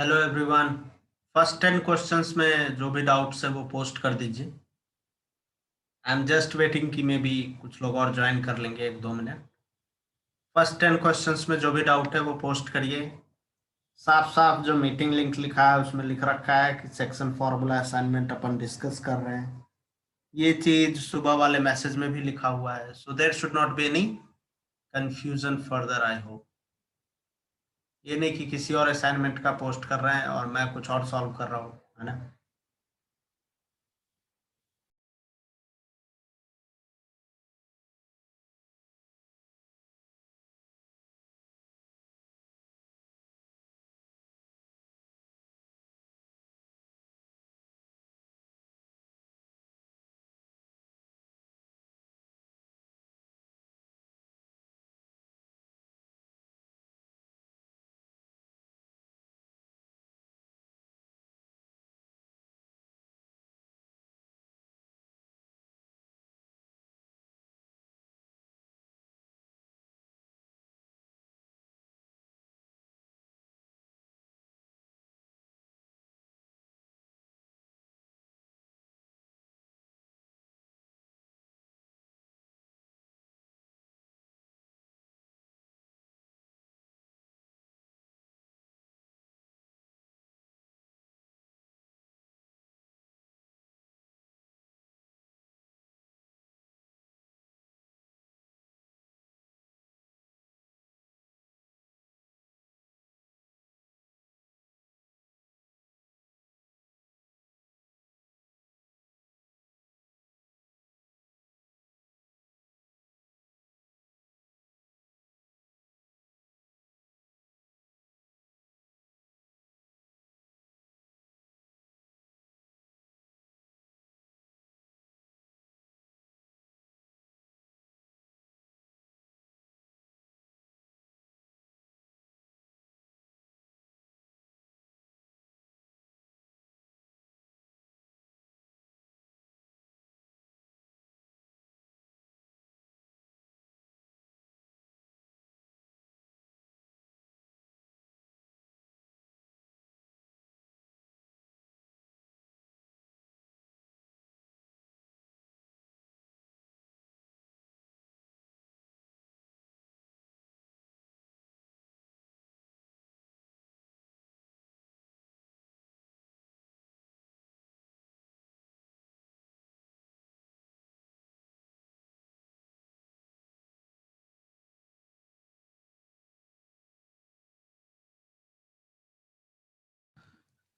Hello everyone. First 10 questions में जो भी डाउट्स है वो पोस्ट कर दीजिए। आई एम जस्ट वेटिंग कि मे बी कुछ लोग और ज्वाइन कर लेंगे 1-2 मिनट। फर्स्ट 10 क्वेश्चंस में जो भी डाउट है वो पोस्ट करिए। साफ साफ जो मीटिंग लिंक लिखा है उसमें लिख रखा है कि सेक्शन फॉर्मूला असाइनमेंट अपन डिस्कस कर रहे हैं। ये चीज सुबह वाले मैसेज में भी लिखा हुआ है, so there should not be any confusion further. I hope ये नहीं कि किसी और असाइनमेंट का पोस्ट कर रहे हैं और मैं कुछ और सॉल्व कर रहा हूँ, है ना।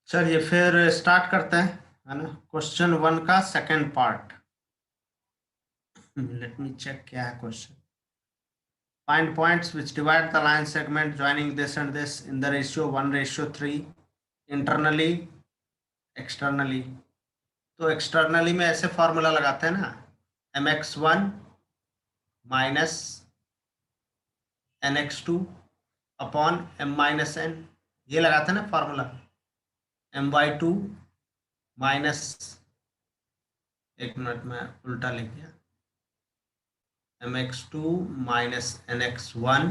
चलिए फिर स्टार्ट करते हैं, है ना। क्वेश्चन 1 का second part. Let me check क्या है question. Find points which divide the line segment joining this and this in the ratio 1:3 internally externally. तो एक्सटर्नली में ऐसे फॉर्मूला लगाते हैं ना, mx1 minus nx2 upon m-n। ये लगाते हैं ना फॉर्मूला। my2 माइनस, एक मिनट में उल्टा लिख दिया, mx2 minus nx1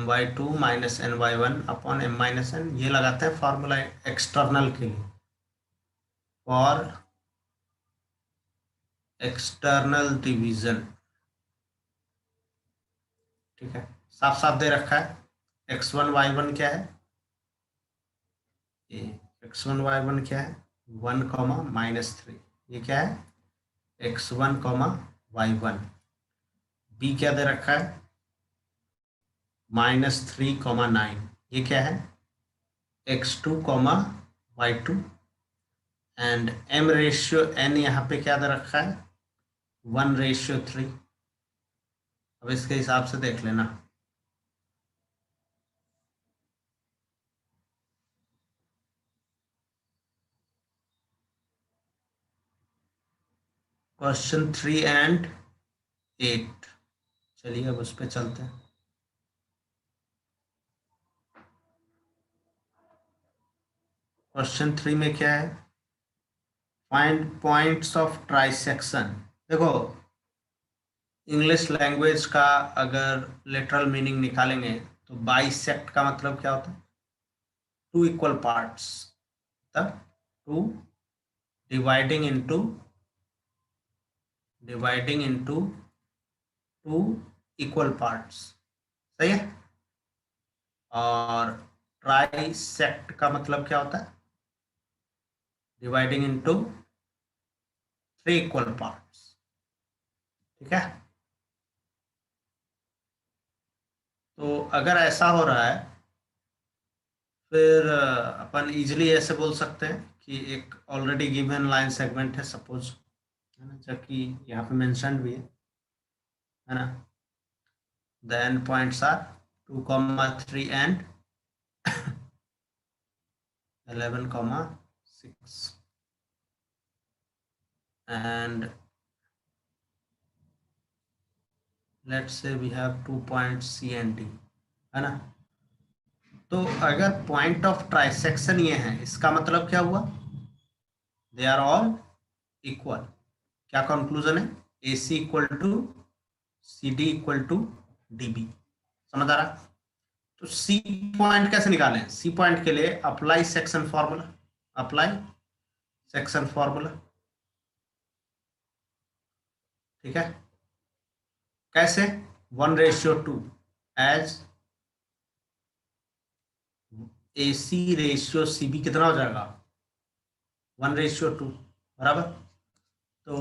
my2 minus ny1 upon m-n। ये लगाते हैं फॉर्मूला एक्सटर्नल के लिए, फॉर एक्सटर्नल डिवीजन। ठीक है, साफ साफ दे रखा है। x1 y1 क्या है, ये x1 y1 क्या है, 1, -3। ये क्या है, x1, y1। b क्या दे रखा है, -3, 9। ये क्या है, x2, y2। And m ratio n यहाँ पे क्या दे रखा है, 1:3। अब इसके हिसाब से देख लेना। क्वेश्चन 3 और 8। चलिए अब उस पर चलते हैं। क्वेश्चन 3 में क्या है, फाइंड पॉइंट्स ऑफ ट्राइसेक्शन। देखो, इंग्लिश लैंग्वेज का अगर लिटरल मीनिंग निकालेंगे तो बाइसेक्ट का मतलब क्या होता है, two equal parts, the two dividing into two equal parts, सही है। और ट्राइसेक्ट का मतलब क्या होता है? Dividing into three equal parts, ठीक है। तो अगर ऐसा हो रहा है फिर अपन इजीली ऐसे बोल सकते हैं कि एक ऑलरेडी गिवन लाइन सेगमेंट है सपोज, है ना, जबकि यहाँ पे मेंशन भी है ना। The end points are 2, 3 and 11, 6 and let's say we have 2 points C and D, है ना। तो अगर पॉइंट ऑफ ट्राइसेक्शन ये है, इसका मतलब क्या हुआ? They are all equal. क्या कंक्लूजन है? A C equal to C D equal to D B. समझ आ रहा? तो सी पॉइंट कैसे निकालें? सी पॉइंट के लिए apply section formula, apply section formula, ठीक है। कैसे? 1:2 as A C ratio C B कितना हो जाएगा? 1:2, बराबर। तो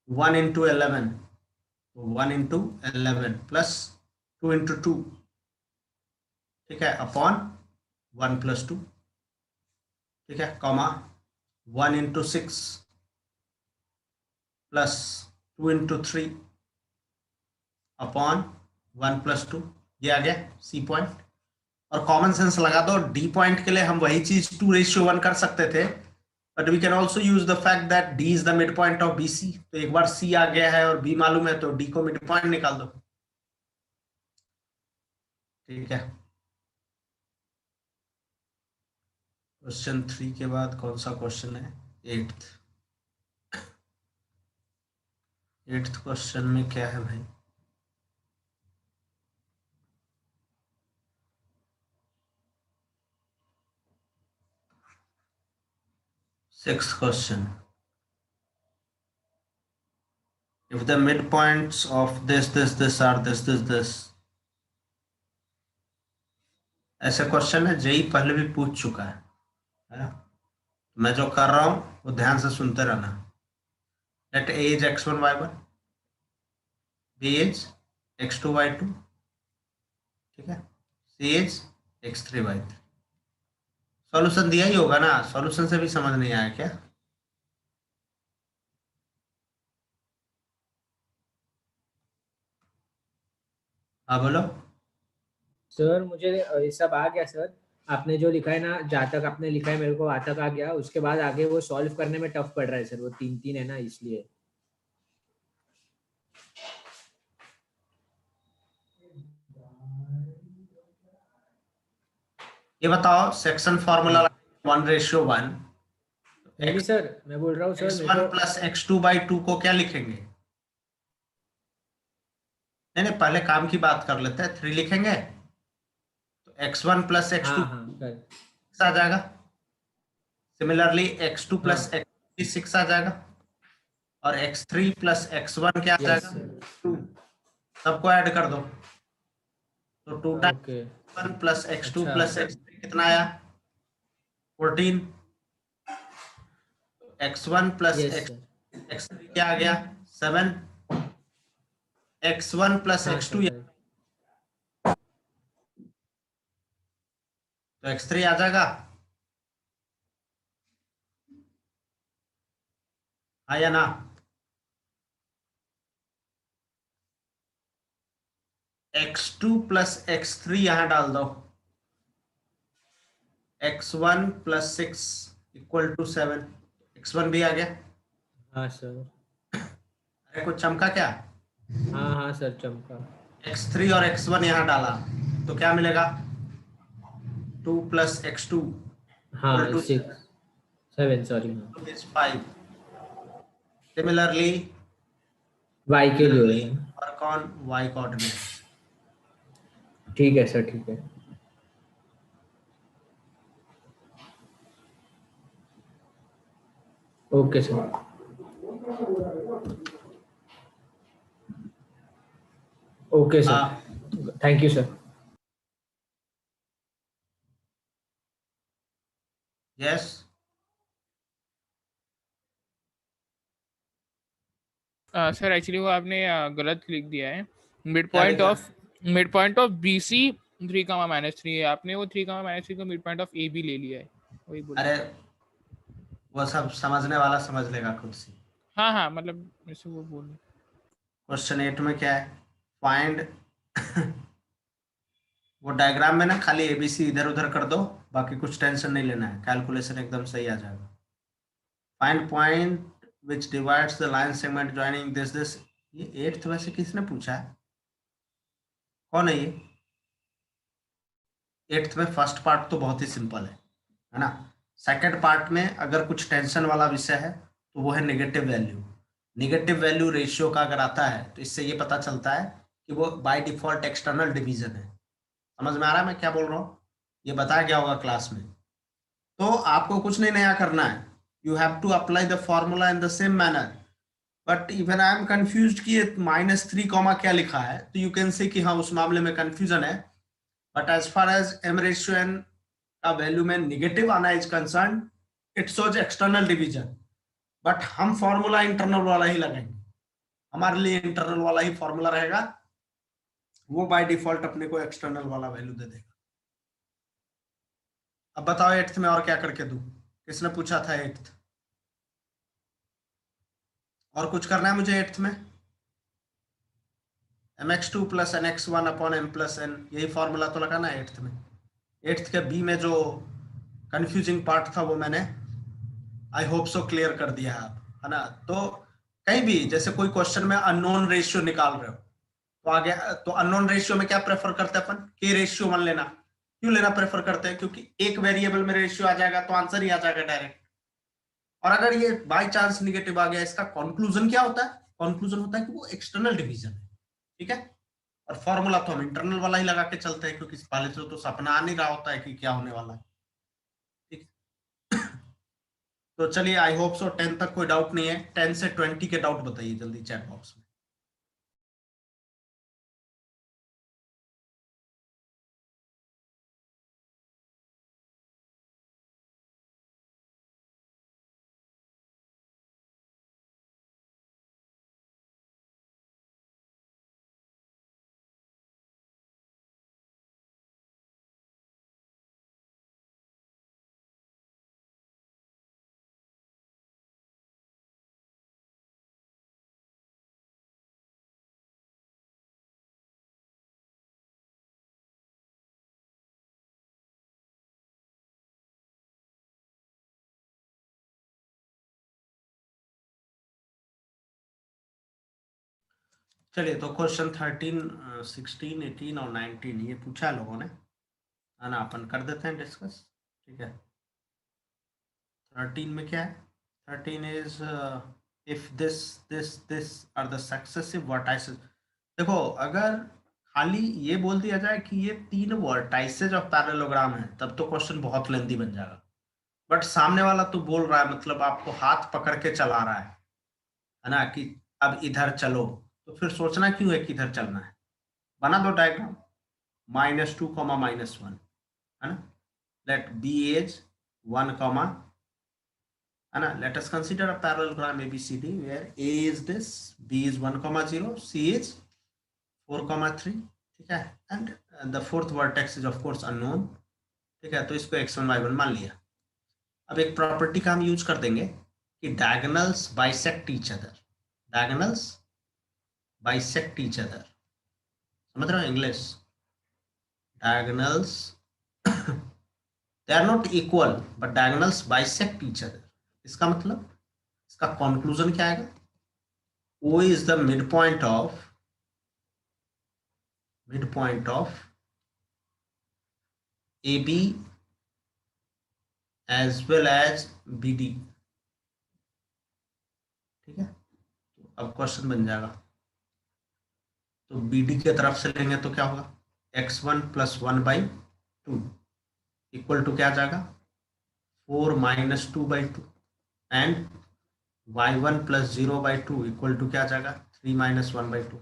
1 × 11, तो 1 × 11 प्लस 2 × 2, ठीक है, अपॉन 1+2, ठीक है, कॉमा 1 × 6 प्लस 2 × 3 अपॉन 1+2, ये आ गया सी पॉइंट। और कॉमन सेंस लगा दो, डी पॉइंट के लिए हम वही चीज 2:1 कर सकते थे, but we can also use the fact that D is the mid point of B C. तो एक बार सी आ गया है और बी मालूम है तो डी को मिड पॉइंट निकाल दो, ठीक है। क्वेश्चन 3 के बाद कौन सा क्वेश्चन है? 8th। 8th क्वेश्चन में क्या है भाई? Sixth question. If the midpoints of this are this, ऐसे क्वेश्चन है जेई पहले भी पूछ चुका है ना। मैं जो कर रहा हूं वो ध्यान से सुनते रहना। Let A is x1 y1, B is x2 y2, ठीक है, सी इज x3 y3। सॉल्यूशन दिया ही होगा ना, सॉल्यूशन से भी समझ नहीं आया क्या? हाँ बोलो। सर मुझे ये सब आ गया सर। आपने जो लिखा है ना, जहाँ तक आपने लिखा है मेरे को वहाँ तक आ गया। उसके बाद आगे वो सॉल्व करने में टफ पड़ रहा है सर, वो 3 है ना, इसलिए। ये बताओ सेक्शन फॉर्मूला 1:1। नहीं सर, मैं बोल रहा हूँ सर मेरे x1 को। प्लस x2/2 को क्या लिखेंगे? नहीं नहीं, पहले काम की बात कर लेते हैं। 3 लिखेंगे तो x1 प्लस x2 हाँ हाँ सर। आ जाएगा। सिमिलरली x2 प्लस हाँ x3 6 आ जाएगा। और x3 प्लस x1 क्या आ यस जाएगा? सर। 2। सबको ऐड कर दो तो 2 ओके। टाइम्स 1 प्लस x2 अच्छा। प्लस x3 कितना आया? 14। x1 plus yes sir. x3 क्या आ गया? 7। x1 प्लस हाँ x2 सर। तो x3 आ जाएगा, हाँ या ना? x2 प्लस x3 यहां डाल दो, x1 plus 6 equal to 7। x1 भी आ गया। हाँ सर। अरे कुछ चमका क्या? हाँ हाँ सर, चमका। x3 और x1 यहां डाला तो क्या मिलेगा? 2 प्लस x2 इक्वल हाँ टू 7 सॉरी। हाँ 5। सिमिलरली वाई के लिए है। और कौन? y coordinate. ठीक है सर, ठीक है। Okay sir. Okay sir, thank you sir. Yes, sir actually वो आपने गलत लिख दिया है। मिड क्या पॉइंट लिखा? ऑफ बी सी 3, -3 है, आपने वो 3, -3 को mid point of A B ले लिया है, वही बोला। अरे वो सब समझने वाला समझ लेगा खुद से। हाँ हाँ, मतलब ऐसे वो बोल। क्वेश्चन 8 में क्या है? फाइंड वो डायग्राम में ना खाली एबीसी इधर उधर कर दो, बाकी कुछ टेंशन नहीं लेना है, कैलकुलेशन एकदम सही आ जाएगा। Find point which divides the line segment joining this. ये 8th वैसे किसने पूछा है? कौन है ये? 8th में फर्स्ट पार्ट तो बहुत ही सिंपल है ना। सेकंड पार्ट में अगर कुछ टेंशन वाला विषय है तो वो है negative value. Negative value ratio का अगर आता है तो इससे ये पता चलता है कि वो बाय डिफॉल्ट एक्सटर्नल डिवीजन है। समझ में आ रहा है मैं क्या बोल रहा हूँ? ये बताया गया होगा क्लास में। तो आपको कुछ नहीं नया करना है, you have to apply the formula in the same manner. But even I am confuse कि ये -3 कॉमा क्या लिखा है, तो यू कैन से कि हाँ उस मामले में कंफ्यूजन है। But as far as M ratio N का वैल्यू में निगेटिव आना is concern, it shows external division. बट हम फॉर्मूला इंटरनल वाला ही लगाएंगे, हमारे लिए इंटरनल वाला ही फॉर्मूला रहेगा, वो बाय डिफॉल्ट अपने को एक्सटर्नल वाला वैल्यू दे देगा। अब बताओ 8th में और क्या करके दूं? किसने पूछा था 8th? और कुछ करना है मुझे 8th में? mx2 plus nx1 upon m plus n, यही फॉर्मूला तो लगाना है 8th में। 8th के बी में जो कंफ्यूजिंग पार्ट था वो मैंने आई होप सो क्लियर कर दिया है आप, है ना। तो कहीं भी जैसे कोई क्वेश्चन में अननोन रेशियो निकाल रहे हो तो आगे, तो अननोन रेशियो में क्या प्रेफर करते हैं अपन? के रेशियो 1 लेना। क्यों लेना प्रेफर करते हैं? क्योंकि एक वेरिएबल में रेशियो आ जाएगा तो आंसर ही आ जाएगा डायरेक्ट। और अगर ये बाय चांस निगेटिव आ गया, इसका कंक्लूजन क्या होता है? कंक्लूजन होता है कि वो एक्सटर्नल डिवीजन है। ठीक है। और फॉर्मूला तो हम इंटरनल वाला ही लगा के चलते हैं, क्योंकि पहले से तो सपना आ नहीं रहा होता है कि क्या होने वाला है। ठीक। तो चलिए, आई होप सो 10 तक कोई डाउट नहीं है। 10 से 20 के डाउट बताइए जल्दी चैट बॉक्स में। चलिए, तो क्वेश्चन 13, 16, 18 और 19 ये पूछा है लोगों ने, है ना। अपन कर देते हैं डिस्कस। ठीक है। 13 में क्या है? 13 is if this are the successive vertices. देखो, अगर खाली ये बोल दिया जाए कि ये 3 वर्टाइसेज ऑफ पैरेललोग्राम है तब तो क्वेश्चन बहुत लेंथी बन जाएगा। बट सामने वाला तो बोल रहा है, मतलब आपको हाथ पकड़ के चला रहा है ना, कि अब इधर चलो, तो फिर सोचना क्यों है कि इधर चलना है? बना दो डायग्राम, -2, -1, है ना। लेट बी एज 1, है ना। Let us consider a parallelogram ABCD where A is this, B is 1, 0, C is 4, 3। ठीक है। And the fourth vertex is of course unknown. ठीक है, तो इसको x1 y1 मान लिया। अब एक प्रॉपर्टी का हम यूज कर देंगे कि diagonals bisect each other. Diagonals bisect each other, समझ रहे हो English? Diagonals they are not equal but diagonals bisect each other। इसका मतलब, इसका कंक्लूजन क्या आएगा? O is the midpoint of AB as well as BD। ठीक है। तो अब क्वेश्चन बन जाएगा, तो BD की तरफ से लेंगे तो क्या होगा? x1 + 1/2 इक्वल टू क्या आ जाएगा? 4 - 2/2 and y1 plus 0/2 equal to क्या आ जाएगा 3 माइनस 1/2।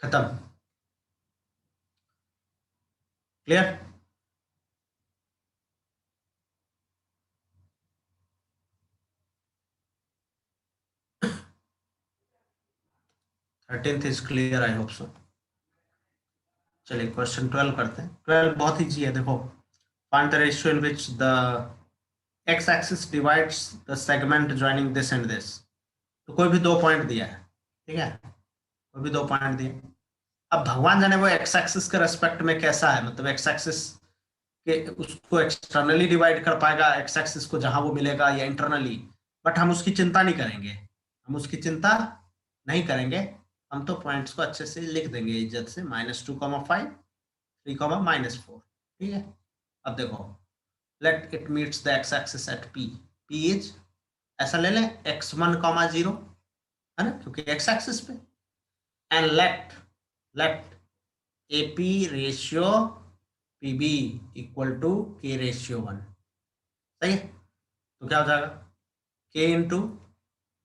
खत्म। Clear? Thirteenth is clear, I hope so. चलिए क्वेश्चन 12 करते हैं। 12 बहुत ईजी है, देखो। Find the ratio in which the X axis divides the segment joining this and this. तो कोई भी 2 पॉइंट दिया है, ठीक है, कोई भी 2 पॉइंट दिए। अब भगवान जाने वो एक्स एक्सिस के रेस्पेक्ट में कैसा है, मतलब एक्स एक्सिस के उसको एक्सटर्नली डिवाइड कर पाएगा एक्स एक्सिस को जहां वो मिलेगा, या इंटरनली। बट हम उसकी चिंता नहीं करेंगे, हम उसकी चिंता नहीं करेंगे। हम तो पॉइंट्स को अच्छे से लिख देंगे इज्जत से, -2,5 3,-4। ठीक है। अब देखो, let it meets the X axis at P. P is, ऐसा ले लें x1,0, है ना, क्योंकि एक्स एक्सिस पे। And let AP ratio PB equal to K ratio 1। सही है। तो क्या हो जाएगा K into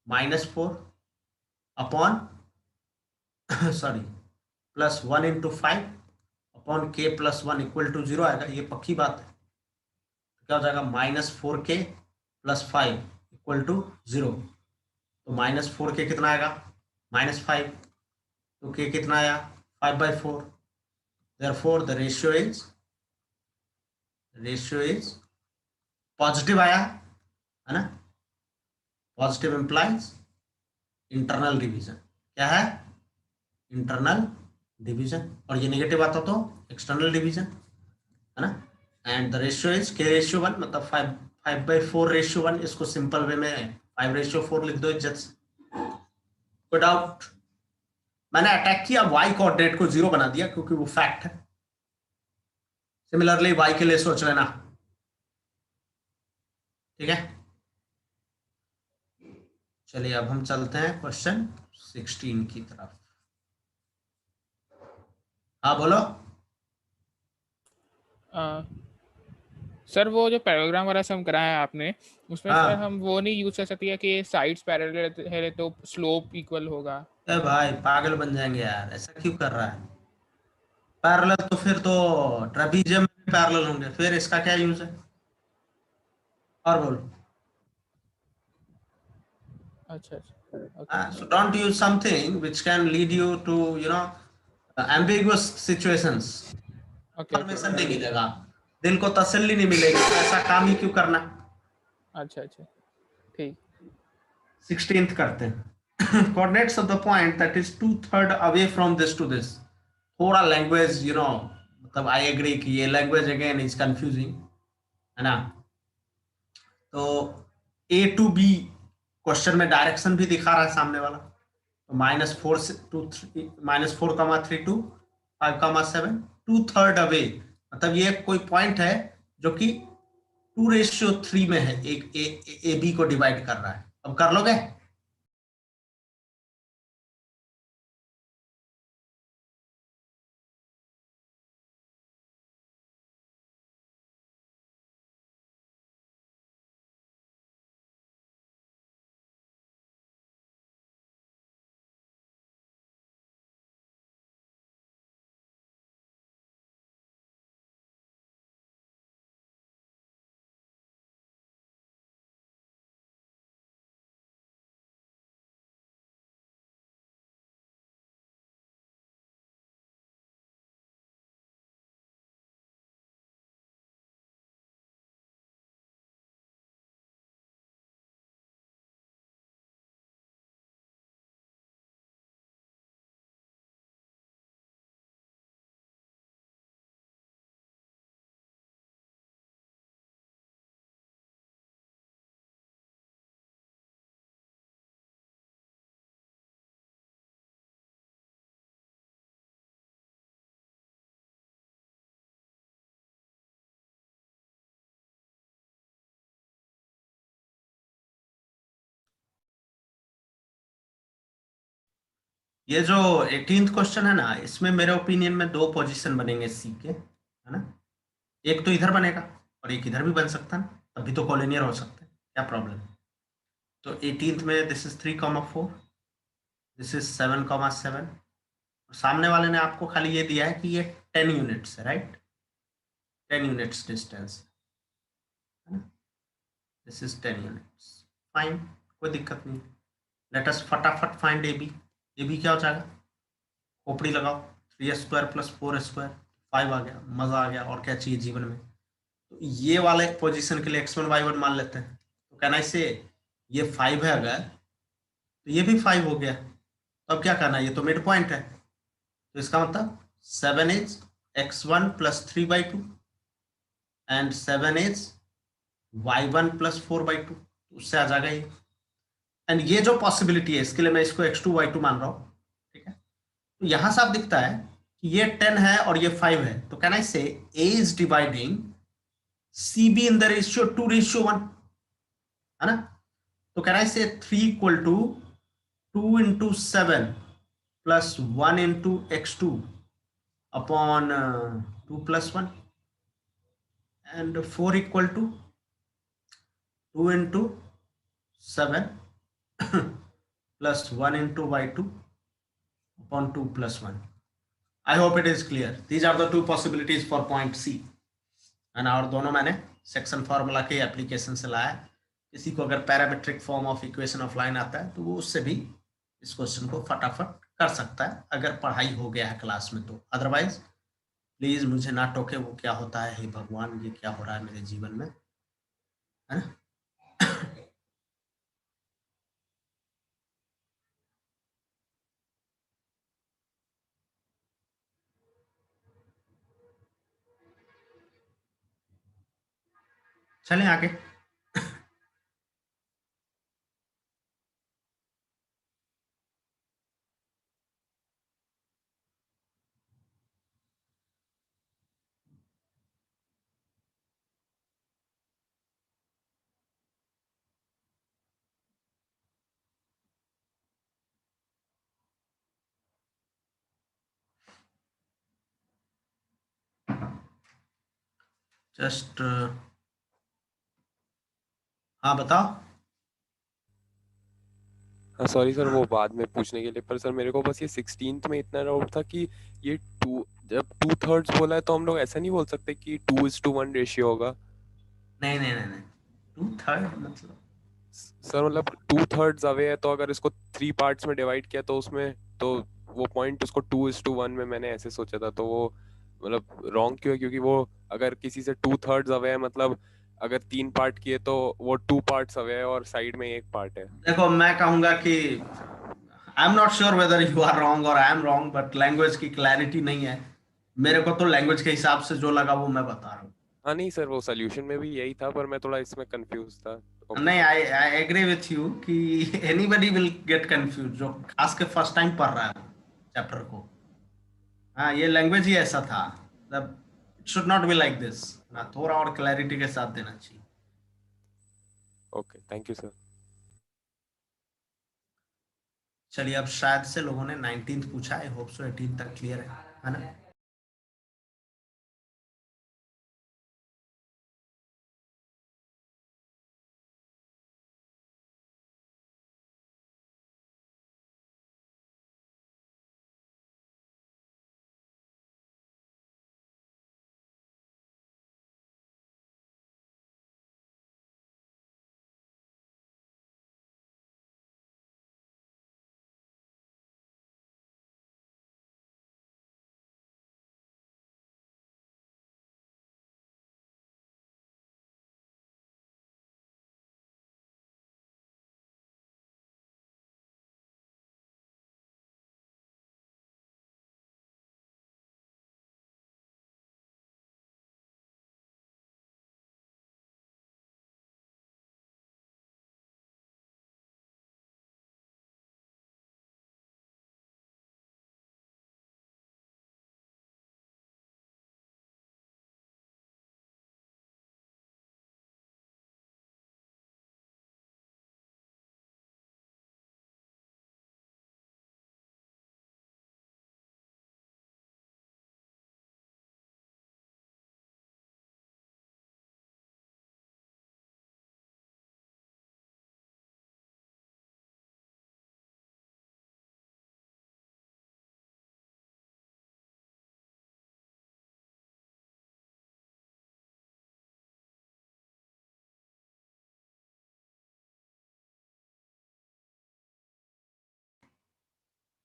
-4 upon sorry +1 into 5 upon K +1 equal to 0 आएगा। ये पक्की बात है। तो क्या हो जाएगा -4K + 5 इक्वल टू 0। तो -4K कितना आएगा -5, तो K कितना आया 5/4। Therefore the ratio is positive आया, है ना। Positive implies internal division. क्या है? Internal division. और ये नेगेटिव आता तो एक्सटर्नल डिवीजन, है ना। And the ratio is K ratio 1, मतलब 5/4 रेशियो 1। इसको सिंपल वे में 5/4 लिख दो इज्जत से। कोई डाउट? मैंने अटैक किया y कोऑर्डिनेट को 0 बना दिया क्योंकि वो फैक्ट है। सिमिलरली y के लिए सोच लेना, ठीक है। चलिए अब हम चलते हैं क्वेश्चन 16 की तरफ। हाँ बोलो। सर वो जो पैराग्राम वाला सम कराया आपने, उसमें हाँ सर हम वो नहीं यूज कर सकते कि साइड्स पैरेलल है तो स्लोप इक्वल होगा? ए भाई पागल बन जाएंगे यार, ऐसा क्यों कर रहा है। पैरेलल तो फिर तो ट्रेपीजियम में भी पैरेलल होंगे, फिर इसका क्या यूज है। और बोल। अच्छा अच्छा, okay. So don't use something which can lead you to ambiguous situations। Okay okay information नहीं मिलेगा, दिल को तसल्ली नहीं मिलेगी, तो ऐसा काम ही क्यों करना। अच्छा अच्छा, ठीक। 16th करते हैं। coordinates of the point that is 2/3 away from this to this। थोड़ा लैंग्वेज मतलब आई एग्री कि ये लैंग्वेज अगेन इज कंफ्यूजिंग, है ना। तो A to B क्वेश्चन में डायरेक्शन भी दिखा रहा है सामने वाला। तो -4 से -4,3 to 5,7 2/3 अवे, मतलब ये कोई पॉइंट है जो कि 2:3 में है, एक ए बी को डिवाइड कर रहा है। अब कर लोगे? ये जो 18th क्वेश्चन है ना, इसमें मेरे ओपिनियन में 2 पोजीशन बनेंगे सी के, है ना। एक तो इधर बनेगा और एक इधर भी बन सकता है, तभी तो कॉलिनियर हो सकता है। क्या प्रॉब्लम है? तो 18th में दिस इज 3,4, दिस इज 7,7। सामने वाले ने आपको खाली ये दिया है कि ये 10 यूनिट्स है, राइट? 10 यूनिट्स डिस्टेंस है ना, दिस इज 10 यूनिट्स। फाइन, कोई दिक्कत नहीं। लेट अस फटाफट find A B. A B क्या हो जाएगा? खोपड़ी लगाओ, 3 स्क्वायर प्लस 4 स्क्वायर, 5 आ गया, मजा आ गया। और क्या चाहिए जीवन में? तो ये वाले पोजीशन के लिए x1 y1 मान लेते हैं। तो कहना इससे ये 5 है अगर, तो ये भी 5 हो गया। तो अब क्या करना है? ये तो मिड पॉइंट है, तो इसका मतलब 7 is x1 plus 3/2 and 7 is y1 plus 4/2। उससे आ जाएगा ये। एंड ये जो पॉसिबिलिटी है, इसके लिए मैं इसको x2 y2 मान रहा हूँ, ठीक है? तो यहां साफ दिखता है कि ये 10 है और ये 5 है। तो कहना इससे a is dividing CB in the ratio 2:1, है ना? तो कहना इससे 3 equal to 2 into 7 plus 1 into x2 upon 2 plus 1 and 4 equal to 2 into 7 plus 1 into y2 upon 2 plus 1. I hope it is clear. These are the two possibilities for point C. And और दोनों मैंने section formula के application से लाया है। किसी को अगर parametric form of equation of line आता है तो वो उससे भी इस क्वेश्चन को फटाफट कर सकता है, अगर पढ़ाई हो गया है क्लास में तो। अदरवाइज प्लीज मुझे ना टोके, वो क्या होता है, हे भगवान ये क्या हो रहा है मेरे जीवन में, है ना? चलें आगे। जस्ट हाँ बताओ। हाँ सॉरी सर, वो बाद में पूछने के लिए। पर सर मेरे को बस ये 16th में इतना डाउट था कि ये टू, जब 2/3 बोला है तो हम लोग ऐसा नहीं बोल सकते कि 2:1 रेशियो होगा? नहीं नहीं नहीं नहीं, 2/3 मतलब सर मतलब 2/3 अवे है, तो अगर इसको 3 पार्ट्स में डिवाइड किया तो उसमें तो वो पॉइंट उसको 2:1 में मैंने ऐसे सोचा था, तो वो मतलब रॉन्ग क्यों है? क्योंकि वो अगर किसी से 2/3 अवे है, मतलब अगर 3 पार्ट किए तो वो 2 पार्ट्स अवे है और साइड में 1 पार्ट है। देखो मैं कहूंगा कि I am not sure whether you are wrong और I am wrong, but language की क्लैरिटी नहीं है। मेरे को तो लैंग्वेज के हिसाब से जो लगा वो मैं बता रहा हूँ। हाँ नहीं सर, वो सोल्यूशन में भी यही था, पर मैं थोड़ा इसमें कंफ्यूज था। ओके नहीं, sir. I I agree with you कि एनीबडी विल गेट कंफ्यूज जो खास के फर्स्ट टाइम पढ़ रहा है चैप्टर को। हाँ, ये लैंग्वेज ही ऐसा था, मतलब it should not be like this ना, थोड़ा और क्लैरिटी के साथ देना चाहिए। Okay, thank you sir. चलिए, अब शायद से लोगों ने 19th पूछा, आई होप सो 18 तक क्लियर है ना?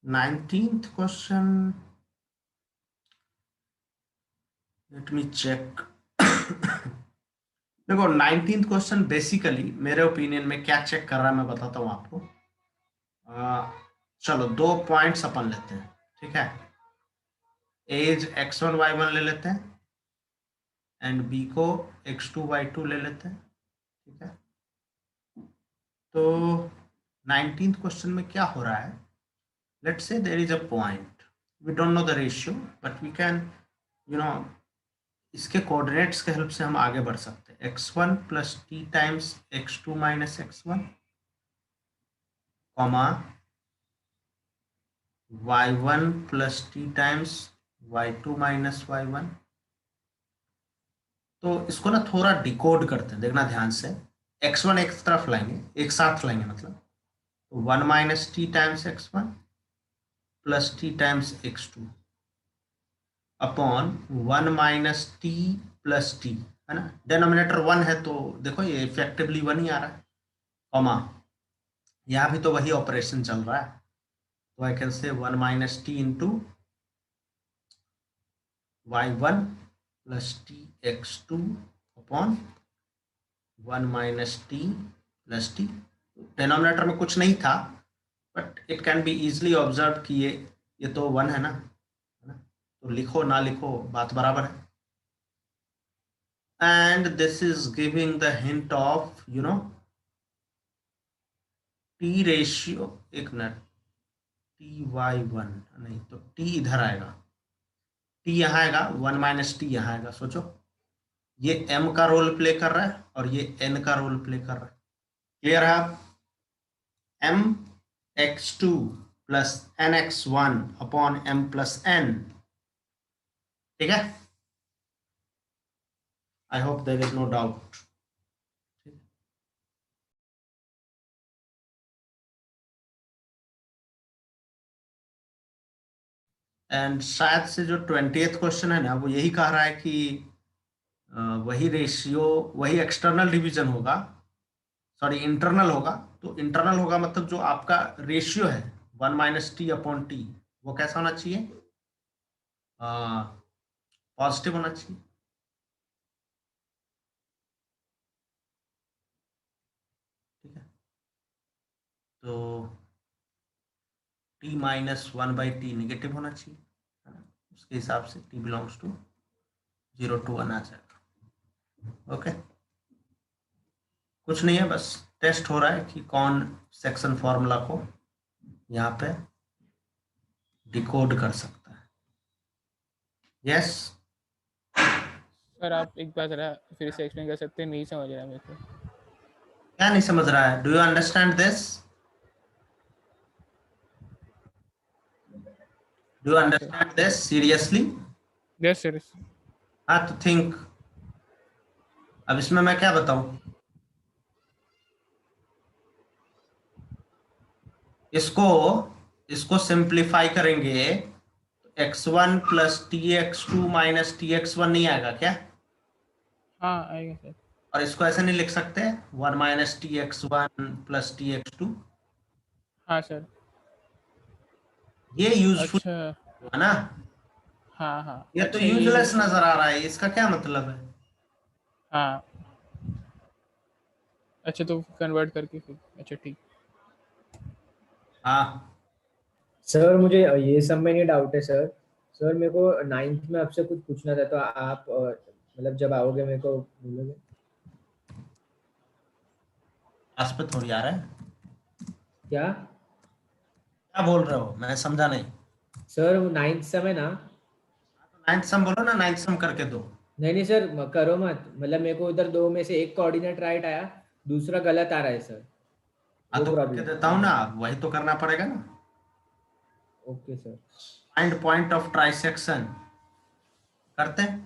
19th question, late me check. देखो 19th क्वेश्चन बेसिकली मेरे ओपिनियन में क्या चेक कर रहा है मैं बताता हूँ आपको। चलो 2 पॉइंट्स अपन लेते हैं, ठीक है। एज x1 y1 ले लेते हैं एंड बी को x2 y2 ले लेते हैं, ठीक है। तो 19th क्वेश्चन में क्या हो रहा है, let's say there is a point, we don't know the ratio but we can you know इसके कोऑर्डिनेट्स के हेल्प से हम आगे बढ़ सकते हैं। x1 plus T times x2 minus x1 comma y1 plus T times y2 minus y1। तो इसको ना थोड़ा डिकोड करते हैं, देखना ध्यान से। x1 एक तरफ लाएंगे, एक साथ लाएंगे मतलब, तो 1 minus T times x1 plus T times x2 upon 1 minus T plus T, है ना। डिनोमिनेटर 1 है तो देखो ये इफेक्टिवली 1 ही आ रहा है, कॉमा यहाँ भी तो वही ऑपरेशन चल रहा है, तो I can say 1 minus T into y1 plus T x2 upon 1 minus T plus T. Denominator में कुछ नहीं था but it can be easily observe कि ये तो 1 है ना, तो लिखो ना लिखो बात बराबर है। And this is giving the hint of T ratio, एक मिनट, टी वाई वन नहीं तो टी इधर आएगा, टी यहाँ आएगा, 1 माइनस टी यहाँ आएगा। सोचो ये m का रोल प्ले कर रहा है और ये n का रोल प्ले कर रहा है। क्लियर है आप? m x2 plus n x1 upon m plus n, ठीक है। I hope there is no doubt. And शायद से जो 20th क्वेश्चन है ना वो यही कह रहा है कि वही रेशियो, वही एक्सटर्नल डिवीजन होगा, सॉरी इंटरनल होगा। तो इंटरनल होगा मतलब जो आपका रेशियो है 1 माइनस टी अपॉन टी, वो कैसा होना चाहिए, पॉजिटिव होना चाहिए। ठीक है, तो T minus 1 by T negative होना चाहिए, है ना। उसके हिसाब से टी बिलोंग्स टू 0 to 1 आ जाएगा। ओके, कुछ नहीं है, बस टेस्ट हो रहा है कि कौन सेक्शन फॉर्मूला को यहाँ पे डिकोड कर सकता है। यस, सर आप एक बार जरा फिर से एक्सप्लेन कर सकते हैं, नहीं समझ रहा मेरे को। क्या नहीं समझ रहा है? Do you understand this? Do you हाँ sir, understand this seriously? Yes sir. हाँ तो थिंक, अब इसमें मैं क्या बताऊं? इसको इसको सिंप्लीफाई करेंगे तो x1 plus T X two minus T X one नहीं आएगा क्या? हाँ आएगा सर। और इसको ऐसे नहीं लिख सकते 1 minus T X one plus T X two? हाँ सर। ये यूजफुल अच्छा, है ना, हाँ हाँ, ये तो अच्छा ये यूजलेस नजर आ रहा है, इसका क्या मतलब है? हाँ, अच्छा तो कन्वर्ट करके फिर, अच्छा ठीक। हाँ, सर मुझे ये सब में नहीं डाउट है सर। सर मेरे को 9th में आपसे कुछ पूछना था, तो आप मतलब जब आओगे मेरे को बोलोगे। क्लास पे थोड़ी आ रहा है, क्या क्या बोल रहे हो, मैं समझा नहीं। सर? 9th समय ना? 9th सम बोलो ना, 9th सम करके दो। नहीं नहीं सर, करो मत। मतलब मेरे को उधर दो में से एक कोऑर्डिनेट राइट आया, दूसरा गलत आ रहा है सर, हाँ वो तो करके प्रॉब्लम। देता हूँ ना, वही तो करना पड़ेगा ना। Okay sir. Find point of trisection करते हैं।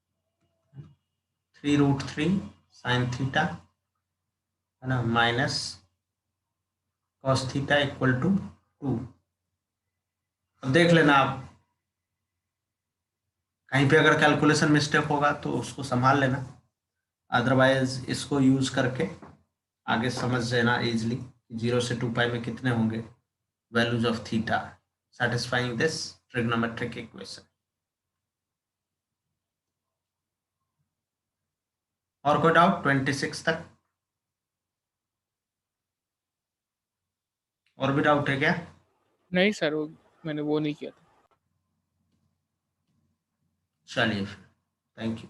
3√3 साइन थीटा है ना minus cos theta equal to 2। अब देख लेना आप, कहीं पे अगर कैलकुलेशन मिस्टेक होगा तो उसको संभाल लेना, अदरवाइज इसको यूज करके आगे समझ लेना इजिली 0 से 2 पाई में कितने होंगे values of theta satisfying this trigonometric equation। और कोई डाउट 26 तक? और भी डाउट है क्या? नहीं सर, वो मैंने वो नहीं किया था। चलिए फिर, थैंक यू।